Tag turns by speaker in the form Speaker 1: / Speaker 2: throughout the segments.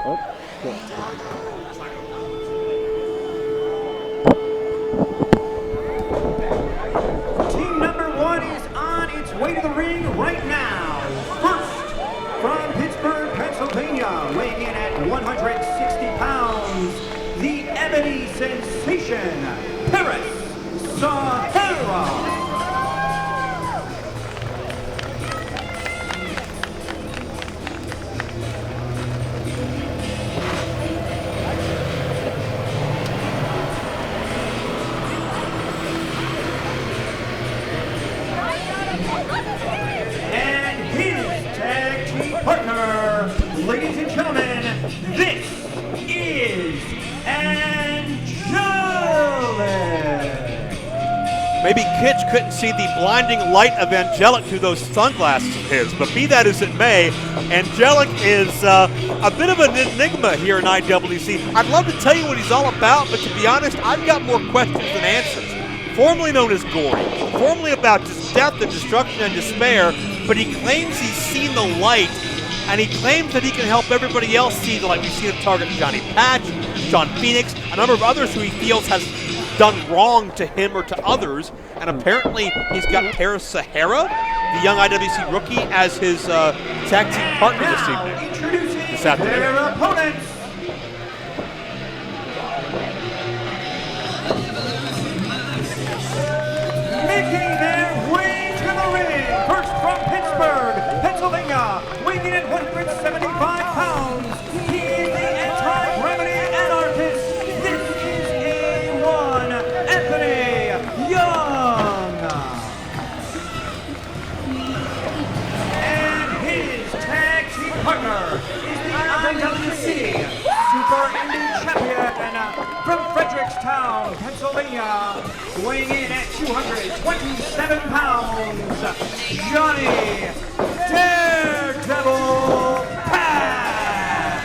Speaker 1: Oh,
Speaker 2: Team number 1 is on its way to the ring right now. First, from Pittsburgh, Pennsylvania, weighing in at 160 pounds, the Ebony Sensation, Sahara. Partner, ladies and gentlemen, this is Angelik.
Speaker 3: Maybe Kitch couldn't see the blinding light of Angelik through those sunglasses of his, but be that as it may, Angelik is a bit of an enigma here in IWC. I'd love to tell you what he's all about, but to be honest, I've got more questions than answers. Formerly known as Gory, formerly about just death and destruction and despair, but he claims he's seen the light, and he claims that he can help everybody else see the light. We've seen him target Johnny Patch, Sean Phoenix, a number of others who he feels has done wrong to him or to others, and apparently he's got Paris Sahara, the young IWC rookie, as his tag team partner this evening.
Speaker 2: Introducing
Speaker 3: this afternoon.
Speaker 2: their opponents. Making their way to the ring, first from Pittsburgh, Pennsylvania, weighing in at 175 pounds, he is the anti-gravity anarchist. This is A1 Anthony Young. And his tag team partner is the IWC Super Indie Champion from Fredericktown, Pennsylvania, weighing in at 227 pounds, Johnny Daredevil Patch.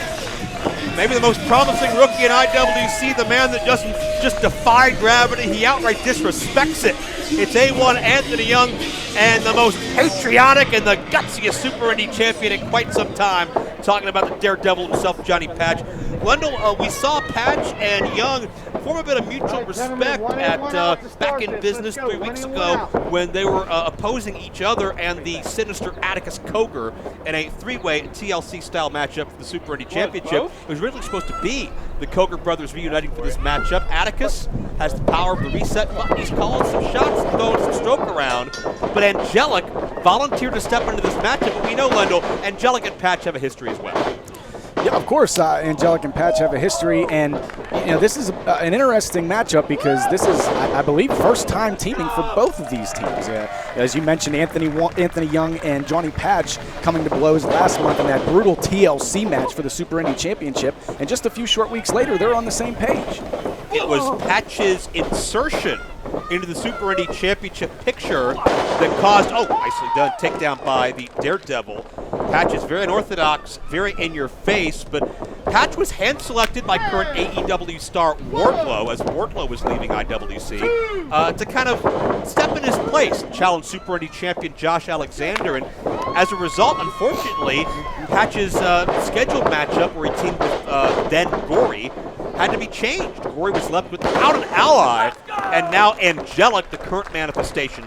Speaker 3: Maybe the most promising rookie in IWC, the man that doesn't just defy gravity, he outright disrespects it. It's A1 Anthony Young, and the most patriotic and the gutsiest Super Indie champion in quite some time, talking about the Daredevil himself, Johnny Patch. Wendell, we saw Patch and Young form a bit of mutual respect at back in business 3 weeks ago when they were opposing each other and the sinister Atticus Coger in a three-way TLC-style matchup for the Super Indie Championship. It was originally supposed to be the Coger brothers reuniting for this matchup. Atticus has the power of the reset button. He's calling some shots and throwing some stroke around, but Angelik volunteered to step into this matchup. But we know, Wendell, Angelik and Patch have a history as well.
Speaker 1: Yeah, of course, Angelik and Patch have a history, and this is an interesting matchup because this is, I believe, first time teaming for both of these teams. As you mentioned, Anthony Young and Johnny Patch coming to blows last month in that brutal TLC match for the Super Indie Championship, and just a few short weeks later, they're on the same page.
Speaker 3: It was Patch's insertion into the Super Indie Championship picture that caused, nicely done, takedown by the Daredevil. Patch is very unorthodox, very in your face, but Patch was hand-selected by current AEW star Wardlow, as Wardlow was leaving IWC, to kind of step in his place and challenge Super Indie champion Josh Alexander. And as a result, unfortunately, Patch's scheduled matchup, where he teamed with then Gory, had to be changed. Gory was left without an ally, and now Angelik, the current manifestation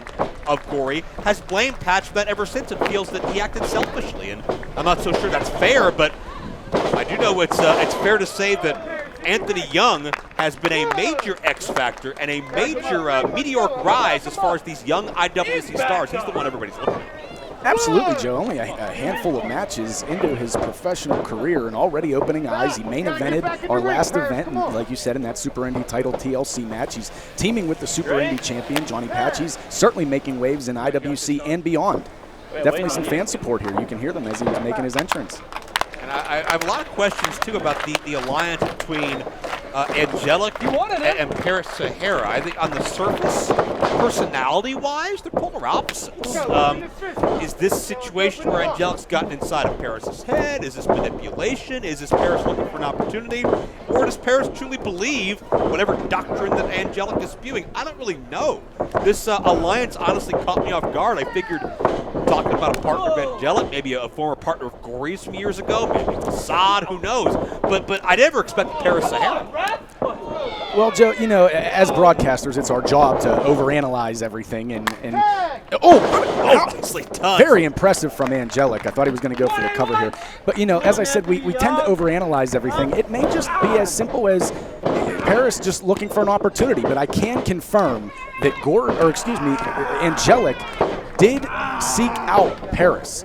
Speaker 3: of Gory, has blamed Patch for that ever since and feels that he acted selfishly. And I'm not so sure that's fair, but I do know it's fair to say that Anthony Young has been a major X factor and a major meteoric rise as far as these young IWC stars. He's the one everybody's looking at.
Speaker 1: Absolutely, Joe. Only a handful of matches into his professional career and already opening eyes. He main evented our last event, and like you said, in that Super Indie title TLC match. He's teaming with the Super Indie champion, Johnny Patch. He's certainly making waves in IWC and beyond. Definitely some fan support here. You can hear them as he was making his entrance.
Speaker 3: And I have a lot of questions, too, about the alliance between Angelik and Paris Sahara. I think on the surface, personality-wise, they're polar opposites. Is this situation where Angelik's gotten inside of Paris' head? Is this manipulation? Is this Paris looking for an opportunity? Or does Paris truly believe whatever doctrine that Angelik is spewing? I don't really know. This alliance honestly caught me off guard. I figured talking about a partner of Angelik, maybe a former partner of Gory's from years ago, maybe Assad, who knows. But I never expected Paris Sahara.
Speaker 1: Well, Joe, you know, as broadcasters, it's our job to overanalyze everything. And
Speaker 3: Nicely done.
Speaker 1: Very impressive from Angelik. I thought he was going to go for the cover here. But, you know, as I said, we tend to overanalyze everything. It may just be as simple as Paris just looking for an opportunity. But I can confirm that Angelik did seek out Paris,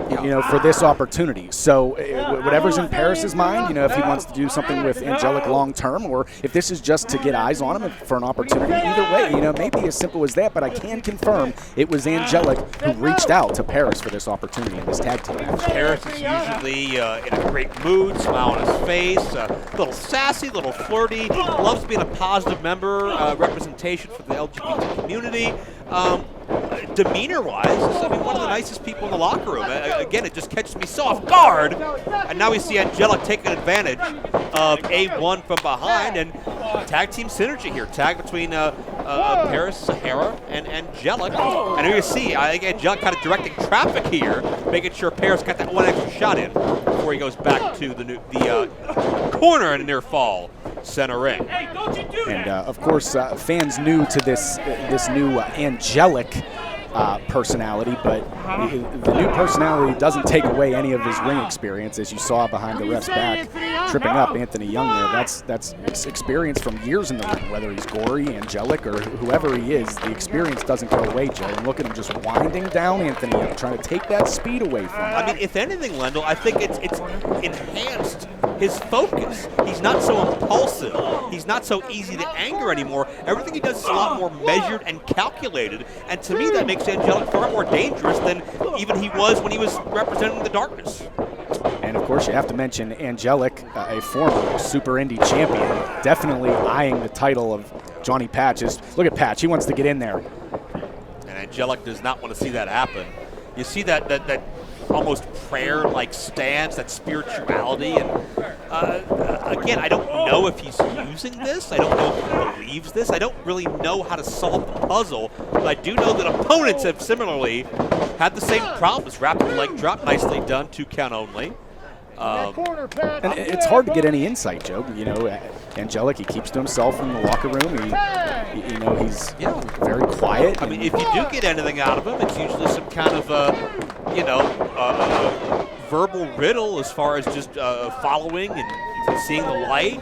Speaker 1: you know, for this opportunity. So whatever's in Paris's mind, you know, if he wants to do something with Angelik long term, or if this is just to get eyes on him for an opportunity, either way, you know, maybe as simple as that. But I can confirm it was Angelik who reached out to Paris for this opportunity in this tag team match.
Speaker 3: Paris is usually in a great mood, smile on his face, a little sassy, a little flirty, loves being a positive member, representation for the LGBT community. Demeanor-wise, I mean, one of the nicest people in the locker room. Again, it just catches me so off guard. And now we see Angelik taking advantage of A1 from behind, and tag team synergy here. Tag between Paris, Sahara, and Angelik. And here you see, I think Angelik kind of directing traffic here, making sure Paris got that one extra shot in before he goes back to the corner in near fall center ring.
Speaker 1: And of course, fans new to this new Angelik personality, but the new personality doesn't take away any of his ring experience, as you saw behind the ref's back, tripping up Anthony Young there. That's experience from years in the ring, whether he's Gory, Angelik, or whoever he is. The experience doesn't go away, Joe. And look at him just winding down Anthony Young, trying to take that speed away from him.
Speaker 3: I mean, if anything, Lendl, I think it's enhanced his focus. He's not so impulsive. He's not so easy to anger anymore. Everything he does is a lot more measured and calculated. And to me, that makes Angelik far more dangerous than even he was when he was representing the darkness.
Speaker 1: And of course, you have to mention Angelik, a former Super Indie champion, definitely eyeing the title of Johnny Patch. Look at Patch, he wants to get in there.
Speaker 3: And Angelik does not want to see that happen. You see that almost prayer-like stance, that spirituality, and again, I don't know if he's using this. I don't know if he believes this. I don't really know how to solve the puzzle, but I do know that opponents have similarly had the same problems. Rapid leg drop, nicely done, 2 count only.
Speaker 1: And it's hard to get any insight, Joe. You know, Angelik, he keeps to himself in the locker room. He's very quiet.
Speaker 3: I mean, if you do get anything out of him, it's usually some kind of verbal riddle as far as just following and seeing the light.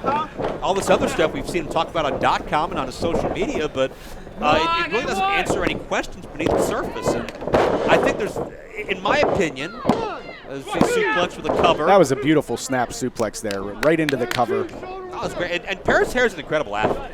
Speaker 3: All this other stuff we've seen him talk about on .com and on his social media, but it really doesn't answer any questions beneath the surface. And I think there's, in my opinion, suplex with a cover.
Speaker 1: That was a beautiful snap suplex there, right into the cover.
Speaker 3: That was great. And Paris Hare's an incredible athlete.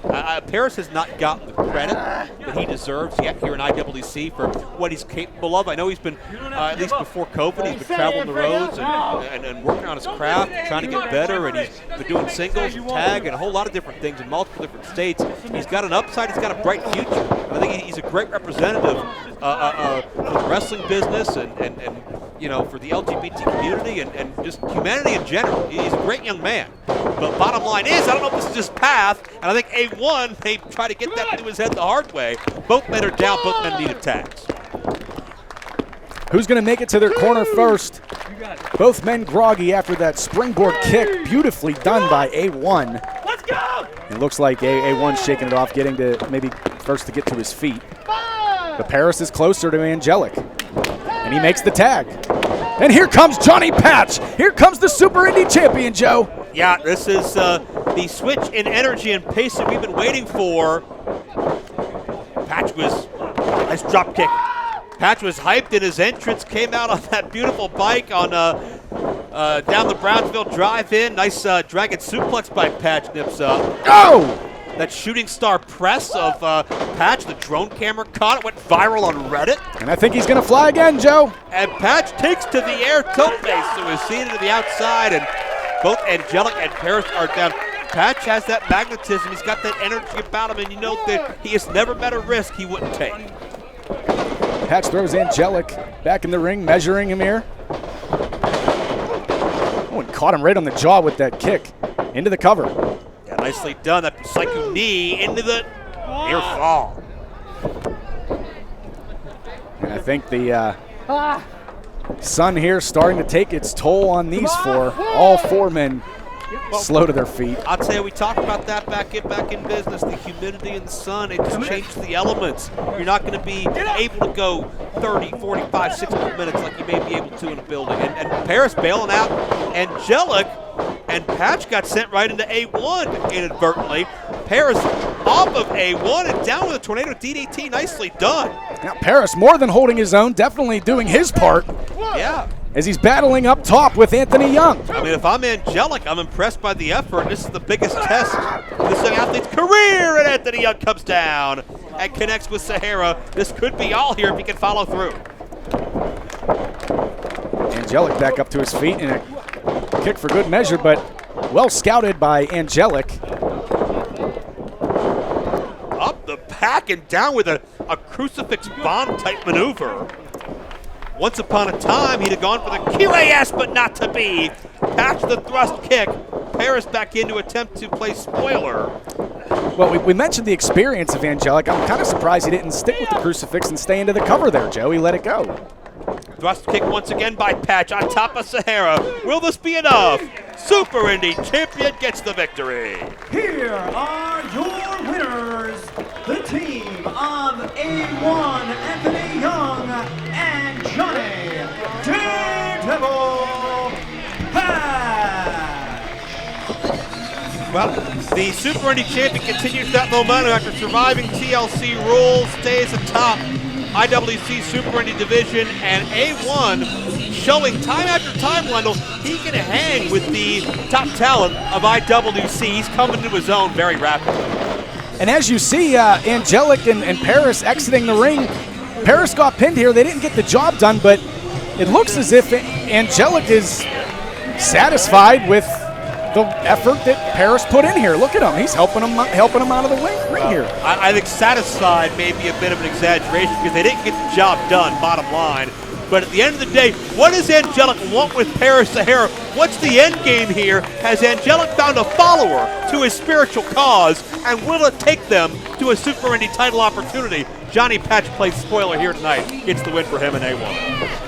Speaker 3: Paris has not gotten the credit that he deserves yet here in IWC for what he's capable of. I know he's been, at least before COVID, he's been traveling the roads and working on his craft, trying to get better, and he's been doing singles and tag and a whole lot of different things in multiple different states. He's got an upside. He's got a bright future. I think he's a great representative for the wrestling business and you know, for the LGBT community and just humanity in general. He's a great young man. But bottom line is, I don't know if this is his path, and I think A1 may try to get that into his head the hard way. Both men are down, both men needed tags.
Speaker 1: Who's going to make it to their corner first? Both men groggy after that springboard kick, beautifully done by A1.
Speaker 2: Let's go!
Speaker 1: It looks like A1's shaking it off, getting to maybe first to get to his feet. But Paris is closer to Angelik, and he makes the tag. And here comes Johnny Patch. Here comes the Super Indie champion, Joe.
Speaker 3: Yeah, this is the switch in energy and pace that we've been waiting for. Patch was, nice drop kick. Patch was hyped in his entrance, came out on that beautiful bike on down the Brownsville drive-in. Nice dragon suplex by Patch, nips up.
Speaker 1: Oh!
Speaker 3: That shooting star press of Patch, the drone camera caught it, went viral on Reddit.
Speaker 1: And I think he's going to fly again, Joe.
Speaker 3: And Patch takes to the air tope base, so he's seen it to the outside, and both Angelik and Paris are down. Patch has that magnetism, he's got that energy about him, and you know that he has never met a risk he wouldn't take.
Speaker 1: Patch throws Angelik back in the ring, measuring him here. Oh, and caught him right on the jaw with that kick into the cover.
Speaker 3: Yeah, nicely done. That psycho knee into the near fall.
Speaker 1: And I think the Sun here starting to take its toll on these four. All four men slow to their feet.
Speaker 3: I'll tell you, we talked about that back in business. The humidity and the sun, it just changes the elements. You're not going to be able to go 30, 45, 60 minutes like you may be able to in a building. And Paris bailing out. Angelik and Patch got sent right into A1 inadvertently. Paris off of A1 and down with a tornado DDT. Nicely done.
Speaker 1: Now Paris more than holding his own, definitely doing his part.
Speaker 3: Yeah.
Speaker 1: As he's battling up top with Anthony Young.
Speaker 3: I mean, if I'm Angelik, I'm impressed by the effort. This is the biggest test of this young athlete's career, and Anthony Young comes down and connects with Sahara. This could be all here if he can follow through.
Speaker 1: Angelik back up to his feet and a kick for good measure, but well scouted by Angelik.
Speaker 3: Up the pack and down with a crucifix bomb type maneuver. Once upon a time, he'd have gone for the QAS, but not to be. Patch the thrust kick. Paris back in to attempt to play spoiler.
Speaker 1: Well, we mentioned the experience of Angelik. I'm kind of surprised he didn't stick with the crucifix and stay into the cover there, Joe. He let it go.
Speaker 3: Thrust kick once again by Patch on top of Sahara. Will this be enough? Super Indie Champion gets the victory.
Speaker 2: Here are your winners, the team of A1, Anthony Young and Johnny Daredevil Patch.
Speaker 3: Well, the Super Indie Champion continues that momentum after surviving TLC rules, stays atop IWC Super Indie Division, and A1 showing time after time, Wendell, he can hang with the top talent of IWC. He's coming to his own very rapidly.
Speaker 1: And as you see, Angelik and Paris exiting the ring. Paris got pinned here. They didn't get the job done, but it looks as if Angelik is satisfied with the effort that Paris put in here. Look at him. He's helping him out of the ring here.
Speaker 3: I think satisfied may be a bit of an exaggeration because they didn't get the job done, bottom line. But at the end of the day, what does Angelik want with Paris Sahara? What's the end game here? Has Angelik found a follower to his spiritual cause, and will it take them to a Super Indie title opportunity? Johnny Patch plays spoiler here tonight. Gets the win for him in A1.